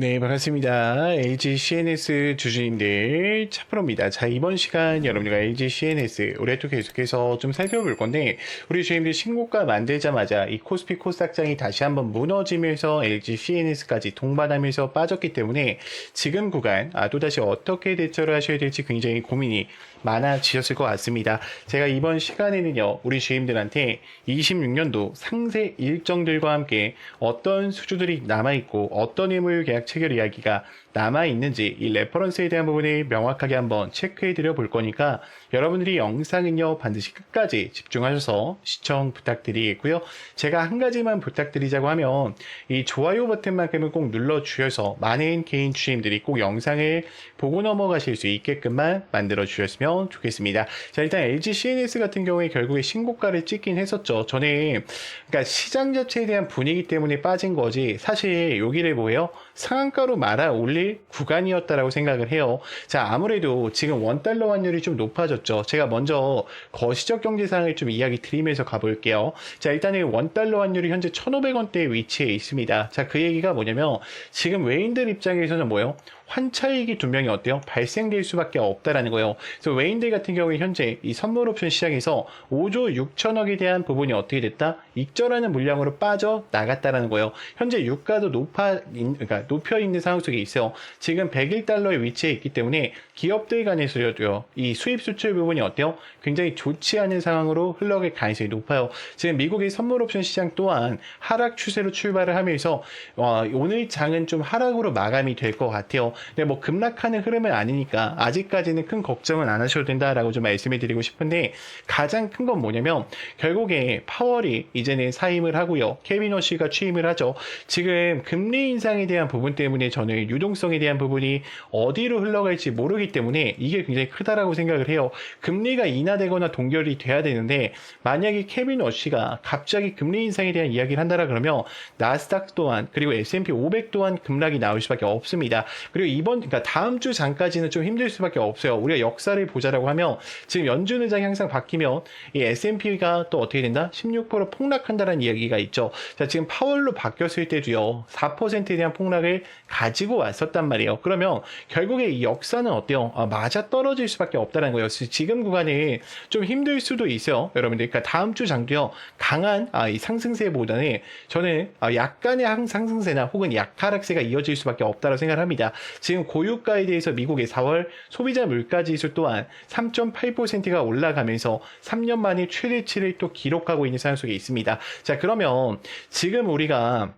네, 반갑습니다. LG CNS 주주님들 차프로입니다. 자, 이번 시간 여러분들과 LG CNS 올해 또 계속해서 좀 살펴볼 건데, 우리 주주님들 신고가 만들자마자 이 코스피 코스닥장이 다시 한번 무너지면서 LG CNS까지 동반하면서 빠졌기 때문에 지금 구간 또다시 어떻게 대처를 하셔야 될지 굉장히 고민이 많아지셨을 것 같습니다. 제가 이번 시간에는요, 우리 주주님들한테 26년도 상세 일정들과 함께 어떤 수주들이 남아있고 어떤 의무 계약 체결 이야기가 남아있는지 이 레퍼런스에 대한 부분을 명확하게 한번 체크해 드려 볼 거니까 여러분들이 영상은요 반드시 끝까지 집중하셔서 시청 부탁드리겠고요. 제가 한 가지만 부탁드리자고 하면 이 좋아요 버튼만큼은 꼭 눌러 주셔서 많은 개인 주주님들이 꼭 영상을 보고 넘어가실 수 있게끔만 만들어 주셨으면 좋겠습니다. 자, 일단 LG CNS 같은 경우에 결국에 신고가를 찍긴 했었죠. 저는 그러니까 시장 자체에 대한 분위기 때문에 빠진 거지 사실 여기를 뭐예요? 상한가로 말아 올릴 구간이었다라고 생각을 해요. 자, 아무래도 지금 원달러 환율이 좀 높아졌죠. 제가 먼저 거시적 경제상을 좀 이야기 드리면서 가볼게요. 자, 일단은 원달러 환율이 현재 1,500원대에 위치해 있습니다. 자, 그 얘기가 뭐냐면 지금 외인들 입장에서는 뭐예요? 환차익이 분명히 어때요? 발생될 수밖에 없다라는 거예요. 그래서 외인들 같은 경우에 현재 이 선물 옵션 시장에서 5조 6천억에 대한 부분이 어떻게 됐다? 익절하는 물량으로 빠져 나갔다라는 거예요. 현재 유가도 그러니까 높여 있는 상황 속에 있어요. 지금 101달러에 위치해 있기 때문에 기업들 간에서도요. 이 수입 수출 부분이 어때요? 굉장히 좋지 않은 상황으로 흘러갈 가능성이 높아요. 지금 미국의 선물 옵션 시장 또한 하락 추세로 출발을 하면서 오늘 장은 좀 하락으로 마감이 될 것 같아요. 근데 뭐 급락하는 흐름은 아니니까 아직까지는 큰 걱정은 안 하셔도 된다라고 좀 말씀을 드리고 싶은데 가장 큰 건 뭐냐면 결국에 파월이 이제는 사임을 하고요. 케빈 워시가 취임을 하죠. 지금 금리 인상에 대한 부분 때문에 저는 유동성에 대한 부분이 어디로 흘러갈지 모르기 때문에 이게 굉장히 크다라고 생각을 해요. 금리가 인하되거나 동결이 돼야 되는데 만약에 케빈 워시가 갑자기 금리 인상에 대한 이야기를 한다라 그러면 나스닥 또한 그리고 S&P 500 또한 급락이 나올 수밖에 없습니다. 그리고 그러니까 다음 주 장까지는 좀 힘들 수밖에 없어요. 우리가 역사를 보자라고 하면 지금 연준 의장이 항상 바뀌면 이 S&P가 또 어떻게 된다? 16% 폭락한다는 이야기가 있죠. 자, 지금 파월로 바뀌었을 때도요. 4%에 대한 폭락을 가지고 왔었단 말이에요. 그러면 결국에 이 역사는 어때요? 맞아 떨어질 수밖에 없다는 거예요. 지금 구간에 좀 힘들 수도 있어요. 여러분들. 그러니까 다음 주 장도요. 강한 이 상승세보다는 저는 약간의 상승세나 혹은 약하락세가 이어질 수밖에 없다고 생각을 합니다. 지금 고유가에 대해서 미국의 4월 소비자 물가지수 또한 3.8%가 올라가면서 3년 만에 최대치를 또 기록하고 있는 상황 속에 있습니다. 자, 그러면 지금 우리가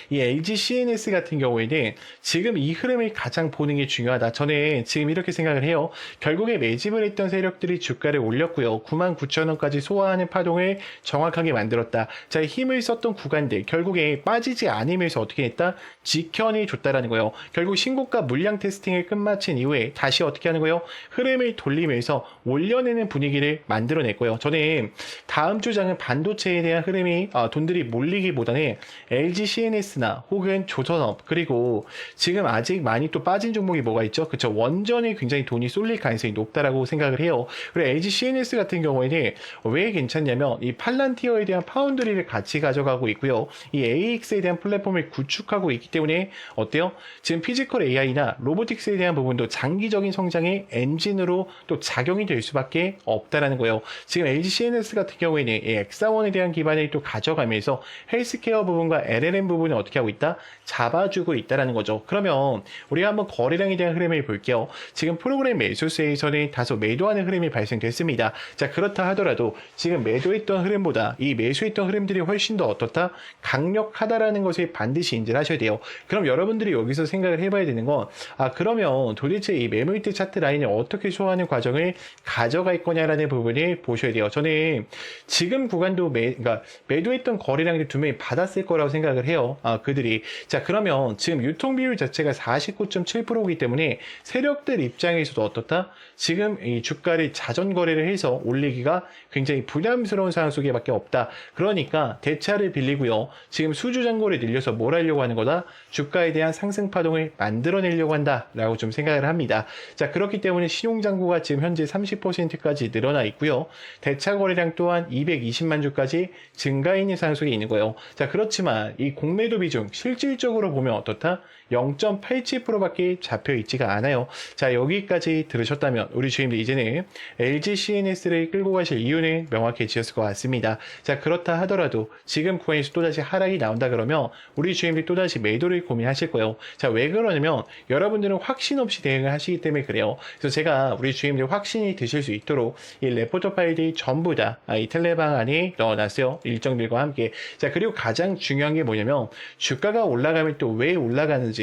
이 LG CNS 같은 경우에는 지금 이 흐름을 가장 보는 게 중요하다. 저는 지금 이렇게 생각을 해요. 결국에 매집을 했던 세력들이 주가를 올렸고요. 99,000원까지 소화하는 파동을 정확하게 만들었다. 자, 힘을 썼던 구간들 결국에 빠지지 않으면서 어떻게 했다? 지켜내줬다라는 거예요. 결국 신고가 물량 테스팅을 끝마친 이후에 다시 어떻게 하는 거예요? 흐름을 돌리면서 올려내는 분위기를 만들어냈고요. 저는 다음 주장은 반도체에 대한 흐름이 돈들이 몰리기보다는 LG CNS나 혹은 조선업 그리고 지금 아직 많이 또 빠진 종목이 뭐가 있죠? 그쵸? 원전에 굉장히 돈이 쏠릴 가능성이 높다라고 생각을 해요. 그리고 LG CNS 같은 경우에는 왜 괜찮냐면 이 팔란티어에 대한 파운드리를 같이 가져가고 있고요. 이 AX에 대한 플랫폼을 구축하고 있기 때문에 어때요? 지금 피지컬 AI나 로보틱스에 대한 부분도 장기적인 성장의 엔진으로 또 작용이 될 수밖에 없다라는 거예요. 지금 LG CNS 같은 경우에는 이 엑사원에 대한 기반을 또 가져가면서 헬스케어 부분과 LLM 부분을 어떻게 하고 있다? 잡아주고 있다라는 거죠. 그러면 우리가 한번 거래량에 대한 흐름을 볼게요. 지금 프로그램 매수세에서는 다소 매도하는 흐름이 발생됐습니다. 자, 그렇다 하더라도 지금 매도했던 흐름보다 이 매수했던 흐름들이 훨씬 더 어떻다? 강력하다라는 것을 반드시 인지를 하셔야 돼요. 그럼 여러분들이 여기서 생각을 해봐야 되는 건 그러면 도대체 이 매물대 차트 라인을 어떻게 소화하는 과정을 가져갈 거냐라는 부분을 보셔야 돼요. 저는 지금 구간도 그러니까 매도했던 거래량들 두 명이 받았을 거라고 생각을 해요. 그들이. 자, 그러면 지금 유통 비율 자체가 49.7%이기 때문에 세력들 입장에서도 어떻다? 지금 이 주가를 자전 거래를 해서 올리기가 굉장히 부담스러운 상황 속에밖에 없다. 그러니까 대차를 빌리고요. 지금 수주 잔고를 늘려서 뭘 하려고 하는 거다? 주가에 대한 상승 파동을 만들어내려고 한다라고 좀 생각을 합니다. 자, 그렇기 때문에 신용 잔고가 지금 현재 30%까지 늘어나 있고요. 대차 거래량 또한 220만 주까지 증가 있는 상황 속에 있는 거예요. 자, 그렇지만 이 공매도 원매도 비중 실질적으로 보면 어떻다? 0.87%밖에 잡혀 있지가 않아요. 자, 여기까지 들으셨다면 우리 주임들 이제는 LG CNS를 끌고 가실 이유는 명확해지셨을 것 같습니다. 자, 그렇다 하더라도 지금 구간에서 또다시 하락이 나온다 그러면 우리 주임들이 또다시 매도를 고민하실 거예요. 자, 왜 그러냐면 여러분들은 확신 없이 대응을 하시기 때문에 그래요. 그래서 제가 우리 주임들 확신이 드실 수 있도록 이 레포트 파일들이 전부 다 이 텔레방 안에 넣어놨어요. 일정들과 함께. 자, 그리고 가장 중요한 게 뭐냐면 주가가 올라가면 또 왜 올라가는지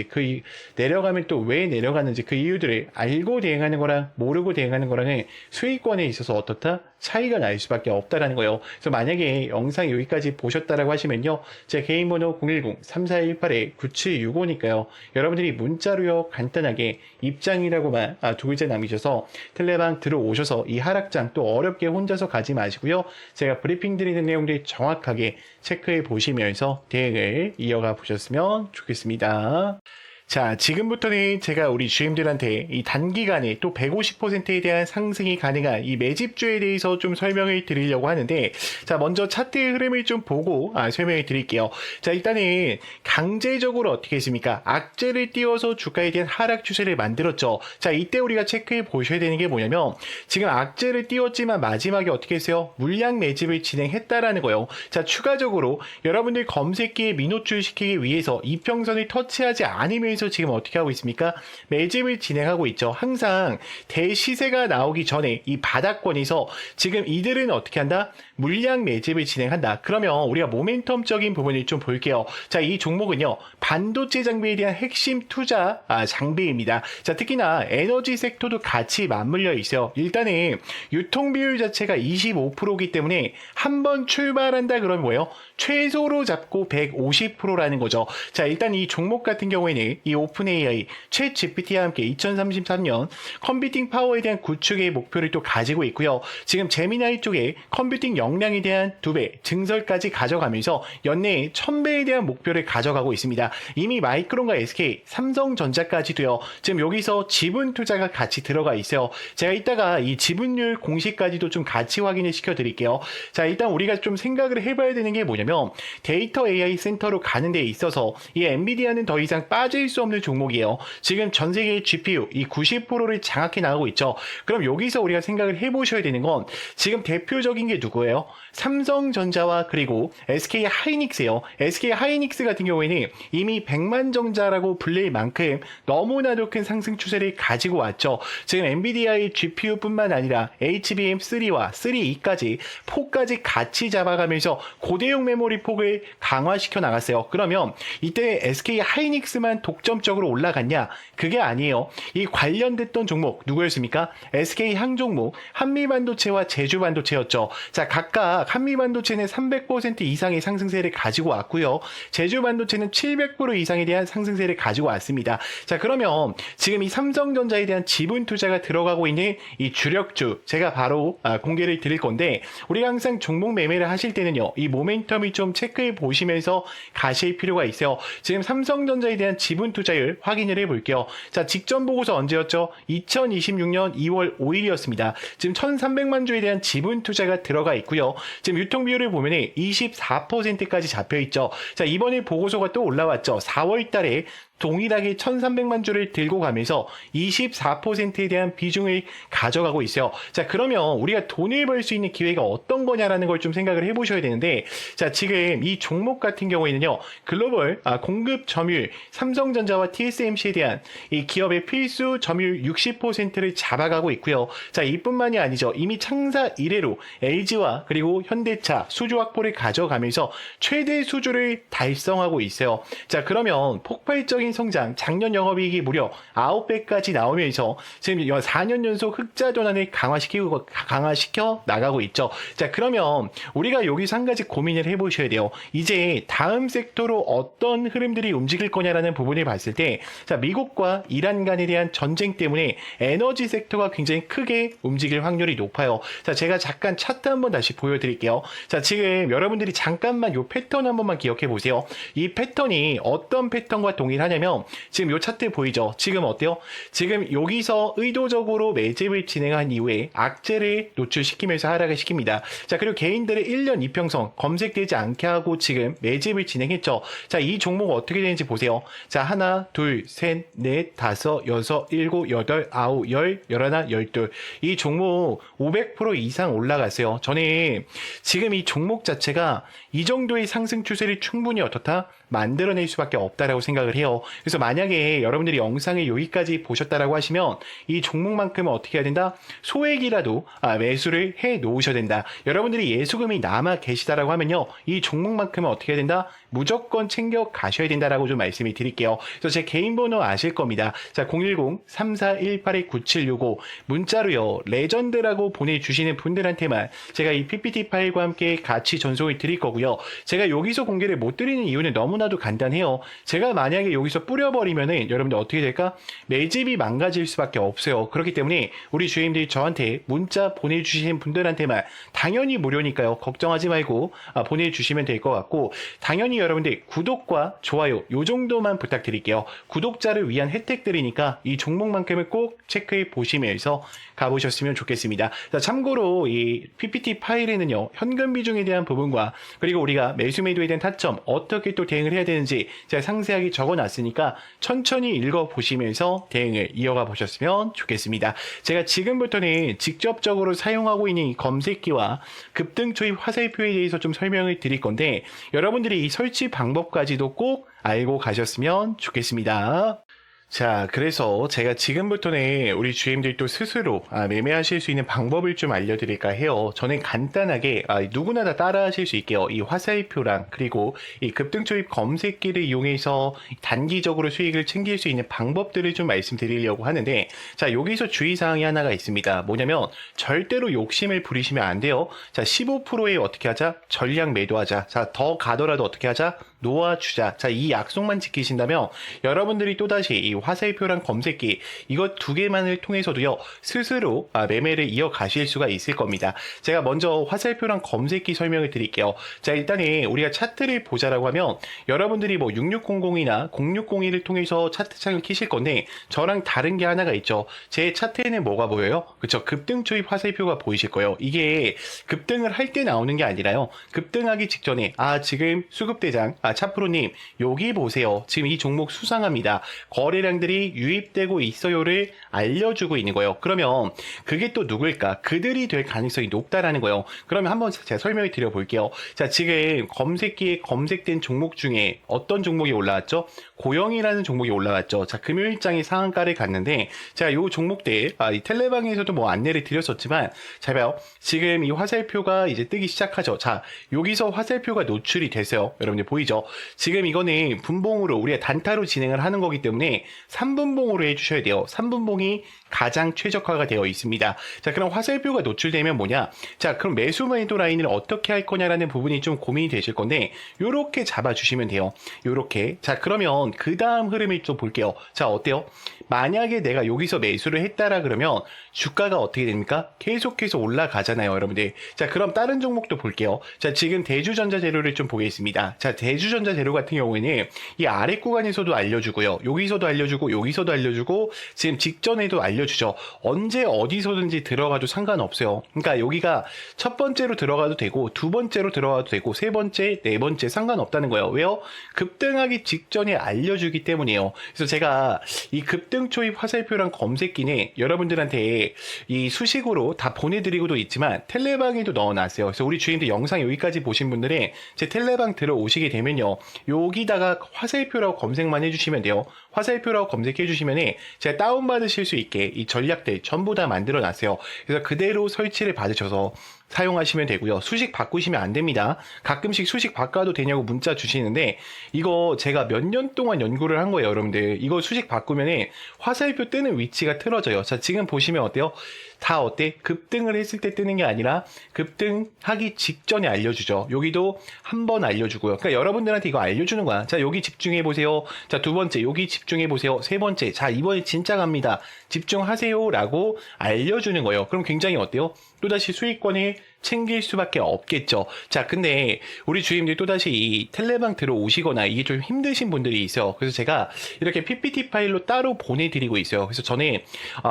내려가면 또 왜 내려가는지 그 이유들을 알고 대응하는 거랑 모르고 대응하는 거랑은 수익권에 있어서 어떻다? 차이가 날 수밖에 없다라는 거예요. 그래서 만약에 영상 여기까지 보셨다라고 하시면요. 제 개인 번호 010-3418-9765니까요. 여러분들이 문자로요. 간단하게 입장이라고만 두 글자 남기셔서 텔레방 들어오셔서 이 하락장 또 어렵게 혼자서 가지 마시고요. 제가 브리핑 드리는 내용들 정확하게 체크해 보시면서 대응을 이어가 보셨으면 좋겠습니다. 자, 지금부터는 제가 우리 주임들한테 이 단기간에 또 150%에 대한 상승이 가능한 이 매집주에 대해서 좀 설명을 드리려고 하는데, 자, 먼저 차트의 흐름을 좀 보고 설명을 드릴게요. 자, 일단은 강제적으로 어떻게 했습니까? 악재를 띄워서 주가에 대한 하락 추세를 만들었죠. 자, 이때 우리가 체크해 보셔야 되는 게 뭐냐면 지금 악재를 띄웠지만 마지막에 어떻게 했어요? 물량 매집을 진행했다라는 거예요. 자, 추가적으로 여러분들 검색기에 민호출 시키기 위해서 이평선을 터치하지 않으면 지금 어떻게 하고 있습니까? 매집을 진행하고 있죠. 항상 대시세가 나오기 전에 이 바닥권에서 지금 이들은 어떻게 한다? 물량 매집을 진행한다. 그러면 우리가 모멘텀적인 부분을 좀 볼게요. 자, 이 종목은요. 반도체 장비에 대한 핵심 투자 장비입니다. 자, 특히나 에너지 섹터도 같이 맞물려 있어요. 일단은 유통 비율 자체가 25%이기 때문에 한번 출발한다 그러면 뭐예요? 최소로 잡고 150%라는 거죠. 자, 일단 이 종목 같은 경우에는 이 오픈 AI, 챗 GPT와 함께 2033년 컴퓨팅 파워에 대한 구축의 목표를 또 가지고 있고요. 지금 제미나이 쪽에 컴퓨팅 역량에 대한 2배 증설까지 가져가면서 연내에 1000배에 대한 목표를 가져가고 있습니다. 이미 마이크론과 SK, 삼성전자까지도요. 지금 여기서 지분 투자가 같이 들어가 있어요. 제가 이따가 이 지분율 공시까지도 좀 같이 확인을 시켜드릴게요. 자, 일단 우리가 좀 생각을 해봐야 되는 게 뭐냐면 데이터 AI 센터로 가는 데 있어서 이 엔비디아는 더 이상 빠질 수 없는 종목이에요. 지금 전 세계의 GPU 이 90%를 장악해 나가고 있죠. 그럼 여기서 우리가 생각을 해보셔야 되는 건 지금 대표적인 게 누구예요? 삼성전자와 그리고 SK 하이닉스예요. SK 하이닉스 같은 경우에는 이미 100만 정자라고 불릴 만큼 너무나도 큰 상승 추세를 가지고 왔죠. 지금 엔비디아의 GPU뿐만 아니라 HBM3와 3E까지 폭까지 같이 잡아가면서 고대용 메모리 폭을 강화시켜 나갔어요. 그러면 이때 SK 하이닉스만 독점적으로 올라갔냐? 그게 아니에요. 이 관련됐던 종목 누구였습니까? SK 항종목, 한미반도체와 제주반도체였죠. 자, 각각 한미반도체는 300% 이상의 상승세를 가지고 왔고요. 제주반도체는 700% 이상에 대한 상승세를 가지고 왔습니다. 자, 그러면 지금 이 삼성전자에 대한 지분 투자가 들어가고 있는 이 주력주 제가 바로 공개를 드릴 건데 우리가 항상 종목 매매를 하실 때는요. 이 모멘텀을 좀 체크해 보시면서 가실 필요가 있어요. 지금 삼성전자에 대한 지분 투자율 확인을 해볼게요. 자, 직전 보고서 언제였죠? 2026년 2월 5일이었습니다. 지금 1,300만 주에 대한 지분 투자가 들어가 있고요. 지금 유통 비율을 보면 24%까지 잡혀 있죠. 자, 이번에 보고서가 또 올라왔죠. 4월 달에 동일하게 1,300만 주를 들고 가면서 24%에 대한 비중을 가져가고 있어요. 자, 그러면 우리가 돈을 벌 수 있는 기회가 어떤 거냐라는 걸 좀 생각을 해보셔야 되는데, 자, 지금 이 종목 같은 경우에는요, 글로벌 공급 점유율, 삼성전자와 TSMC에 대한 이 기업의 필수 점유율 60%를 잡아가고 있고요. 자, 이뿐만이 아니죠. 이미 창사 이래로 LG와 그리고 현대차 수주 확보를 가져가면서 최대 수주를 달성하고 있어요. 자, 그러면 폭발적인 성장, 작년 영업이익이 무려 9배까지 나오면서 지금 4년 연속 흑자 전환을 강화시켜 나가고 있죠. 자, 그러면 우리가 여기서 한 가지 고민을 해보셔야 돼요. 이제 다음 섹터로 어떤 흐름들이 움직일 거냐라는 부분을 봤을 때, 자, 미국과 이란 간에 대한 전쟁 때문에 에너지 섹터가 굉장히 크게 움직일 확률이 높아요. 자, 제가 잠깐 차트 한번 다시 보여드릴게요. 자, 지금 여러분들이 잠깐만 이 패턴 한 번만 기억해 보세요. 이 패턴이 어떤 패턴과 동일하냐 하냐면 지금 요 차트 보이죠? 지금 어때요? 지금 여기서 의도적으로 매집을 진행한 이후에 악재를 노출시키면서 하락을 시킵니다. 자, 그리고 개인들의 1년 이평선 검색되지 않게 하고 지금 매집을 진행했죠. 자, 이 종목 어떻게 되는지 보세요. 자, 하나, 둘, 셋, 넷, 다섯, 여섯, 일곱, 여덟, 아홉, 열, 열하나, 열둘. 이 종목 500% 이상 올라갔어요. 저는 지금 이 종목 자체가 이 정도의 상승 추세를 충분히 어떻다? 만들어낼 수밖에 없다라고 생각을 해요. 그래서 만약에 여러분들이 영상을 여기까지 보셨다라고 하시면 이 종목만큼은 어떻게 해야 된다? 소액이라도 매수를 해 놓으셔야 된다. 여러분들이 예수금이 남아 계시다라고 하면요, 이 종목만큼은 어떻게 해야 된다? 무조건 챙겨 가셔야 된다라고 좀 말씀을 드릴게요. 그래서 제 개인 번호 아실 겁니다. 자, 010-3418-9765 문자로요, 레전드라고 보내주시는 분들한테만 제가 이 PPT 파일과 함께 같이 전송을 드릴 거고요. 제가 여기서 공개를 못 드리는 이유는 너무나도 간단해요. 제가 만약에 여기서 뿌려버리면은 여러분들 어떻게 될까? 매집이 망가질 수밖에 없어요. 그렇기 때문에 우리 주임들이 저한테 문자 보내주시는 분들한테만, 당연히 무료니까요, 걱정하지 말고 보내주시면 될 것 같고, 당연히 여러분들 구독과 좋아요 요 정도만 부탁드릴게요. 구독자를 위한 혜택들이니까 이 종목만큼을 꼭 체크해 보시면서 가보셨으면 좋겠습니다. 자, 참고로 이 PPT 파일에는요, 현금 비중에 대한 부분과 그리고 우리가 매수 매도에 대한 타점 어떻게 또 대응을 해야 되는지 제가 상세하게 적어놨으니까 천천히 읽어보시면서 대응을 이어가 보셨으면 좋겠습니다. 제가 지금부터는 직접적으로 사용하고 있는 이 검색기와 급등 초입 화살표에 대해서 좀 설명을 드릴 건데, 여러분들이 이 설치 방법까지도 꼭 알고 가셨으면 좋겠습니다. 자, 그래서 제가 지금부터는 우리 주임들도 스스로 매매하실 수 있는 방법을 좀 알려드릴까 해요. 저는 간단하게 누구나 다 따라 하실 수 있게요, 이 화살표랑 그리고 이 급등초입 검색기를 이용해서 단기적으로 수익을 챙길 수 있는 방법들을 좀 말씀드리려고 하는데, 자, 여기서 주의사항이 하나가 있습니다. 뭐냐면 절대로 욕심을 부리시면 안 돼요. 자, 15%에 어떻게 하자? 전량 매도하자. 자, 더 가더라도 어떻게 하자? 놓아주자. 자, 이 약속만 지키신다면 여러분들이 또다시 이 화살표랑 검색기 이것 두 개만을 통해서도요, 스스로 매매를 이어가실 수가 있을 겁니다. 제가 먼저 화살표랑 검색기 설명을 드릴게요. 자, 일단은 우리가 차트를 보자라고 하면 여러분들이 뭐 6600이나 0601을 통해서 차트창을 키실 건데, 저랑 다른 게 하나가 있죠. 제 차트에는 뭐가 보여요? 그쵸? 급등 초입 화살표가 보이실 거예요. 이게 급등을 할 때 나오는 게 아니라요, 급등하기 직전에 지금 수급대장 차프로님 여기 보세요, 지금 이 종목 수상합니다, 거래량들이 유입되고 있어요를 알려주고 있는 거예요. 그러면 그게 또 누굴까? 그들이 될 가능성이 높다라는 거예요. 그러면 한번 제가 설명을 드려볼게요. 자, 지금 검색기에 검색된 종목 중에 어떤 종목이 올라왔죠? 고영이라는 종목이 올라왔죠. 자, 금요일장의 상한가를 갔는데, 제가 요 종목들 이 텔레방에서도 뭐 안내를 드렸었지만, 잘 봐요. 지금 이 화살표가 이제 뜨기 시작하죠. 자, 여기서 화살표가 노출이 됐어요. 여러분들 보이죠? 지금 이거는 분봉으로 우리가 단타로 진행을 하는 거기 때문에 3분봉으로 해주셔야 돼요. 3분봉이 가장 최적화가 되어 있습니다. 자, 그럼 화살표가 노출되면 뭐냐? 자, 그럼 매수 매도 라인을 어떻게 할 거냐라는 부분이 좀 고민이 되실 건데, 요렇게 잡아주시면 돼요. 요렇게. 자, 그러면 그 다음 흐름을 좀 볼게요. 자, 어때요? 만약에 내가 여기서 매수를 했다라 그러면 주가가 어떻게 됩니까? 계속해서 올라가잖아요, 여러분들. 자, 그럼 다른 종목도 볼게요. 자, 지금 대주전자재료를 좀 보겠습니다. 자, 대주전자재료 같은 경우에는 이 아래 구간에서도 알려주고요, 여기서도 알려주고, 여기서도 알려주고, 지금 직전에도 알려주죠. 언제 어디서든지 들어가도 상관없어요. 그러니까 여기가 첫 번째로 들어가도 되고, 두 번째로 들어가도 되고, 세 번째, 네 번째 상관없다는 거예요. 왜요? 급등하기 직전에 알려주기 때문이에요. 그래서 제가 이 급등 초입 화살표랑 검색기는 여러분들한테 이 수식으로 다 보내드리고도 있지만 텔레방에도 넣어놨어요. 그래서 우리 주인들 영상 여기까지 보신 분들은 제 텔레방 들어오시게 되면요, 여기다가 화살표라고 검색만 해주시면 돼요. 화살표라고 검색해 주시면 제가 다운받으실 수 있게 이 전략들 전부 다 만들어 놨어요. 그래서 그대로 설치를 받으셔서 사용하시면 되고요. 수식 바꾸시면 안 됩니다. 가끔씩 수식 바꿔도 되냐고 문자 주시는데, 이거 제가 몇 년 동안 연구를 한 거예요, 여러분들. 이거 수식 바꾸면 화살표 뜨는 위치가 틀어져요. 자, 지금 보시면 어때요? 다 어때? 급등을 했을 때 뜨는 게 아니라 급등하기 직전에 알려주죠. 여기도 한 번 알려주고요. 그러니까 여러분들한테 이거 알려주는 거야. 자, 여기 집중해 보세요. 자, 두 번째 여기 집중해 보세요. 세 번째, 자, 이번에 진짜 갑니다, 집중하세요 라고 알려주는 거예요. 그럼 굉장히 어때요? 또다시 수익권을 챙길 수밖에 없겠죠. 자, 근데 우리 주임들 또다시 이 텔레방 들어오시거나 이게 좀 힘드신 분들이 있어요. 그래서 제가 이렇게 PPT 파일로 따로 보내드리고 있어요. 그래서 저는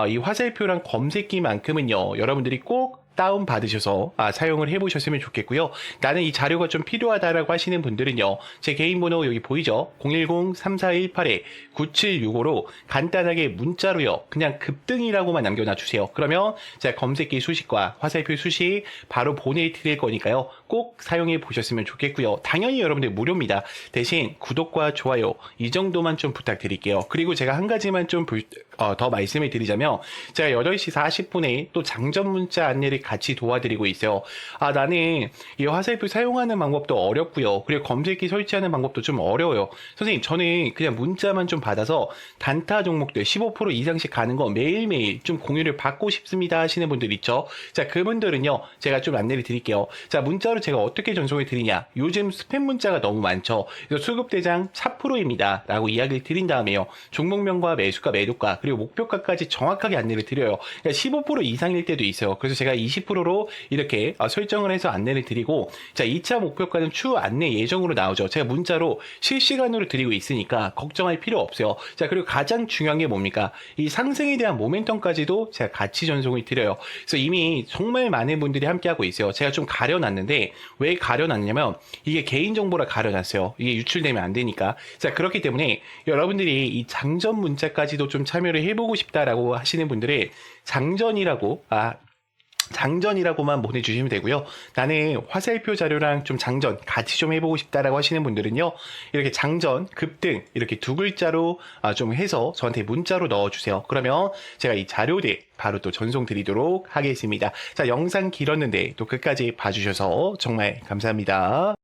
이 화살표랑 검색기만큼은요, 여러분들이 꼭 다운 받으셔서 사용을 해보셨으면 좋겠고요. 나는 이 자료가 좀 필요하다라고 하시는 분들은요, 제 개인 번호 여기 보이죠? 010-3418-9765로 간단하게 문자로요, 그냥 급등이라고만 남겨놔 주세요. 그러면 제가 검색기 수식과 화살표 수식 바로 보내드릴 거니까요, 꼭 사용해 보셨으면 좋겠고요. 당연히 여러분들 무료입니다. 대신 구독과 좋아요 이 정도만 좀 부탁드릴게요. 그리고 제가 한 가지만 좀 더 말씀을 드리자면, 제가 8시 40분에 또 장전 문자 안내를 같이 도와드리고 있어요. 나는 이 화살표 사용하는 방법도 어렵고요. 그리고 검색기 설치하는 방법도 좀 어려워요. 선생님, 저는 그냥 문자만 좀 받아서 단타 종목들 15% 이상씩 가는 거 매일매일 좀 공유를 받고 싶습니다 하시는 분들 있죠. 자, 그분들은요, 제가 좀 안내를 드릴게요. 자, 문자로 제가 어떻게 전송을 드리냐. 요즘 스팸 문자가 너무 많죠. 그래서 수급대장 4%입니다 라고 이야기를 드린 다음에요, 종목명과 매수가, 매도가, 그리고 목표가까지 정확하게 안내를 드려요. 그러니까 15% 이상일 때도 있어요. 그래서 제가 20%로 이렇게 설정을 해서 안내를 드리고, 자, 2차 목표가는 추후 안내 예정으로 나오죠. 제가 문자로 실시간으로 드리고 있으니까 걱정할 필요 없어요. 자, 그리고 가장 중요한 게 뭡니까? 이 상승에 대한 모멘텀까지도 제가 같이 전송을 드려요. 그래서 이미 정말 많은 분들이 함께하고 있어요. 제가 좀 가려놨는데, 왜 가려놨냐면 이게 개인정보라 가려놨어요. 이게 유출되면 안 되니까. 자, 그렇기 때문에 여러분들이 이 장전 문자까지도 좀 참여를 해보고 싶다라고 하시는 분들은 장전이라고만 보내주시면 되고요. 나는 화살표 자료랑 좀 장전 같이 좀 해보고 싶다라고 하시는 분들은요, 이렇게 장전, 급등 이렇게 두 글자로 좀 해서 저한테 문자로 넣어주세요. 그러면 제가 이 자료들 바로 또 전송 드리도록 하겠습니다. 자, 영상 길었는데 또 끝까지 봐주셔서 정말 감사합니다.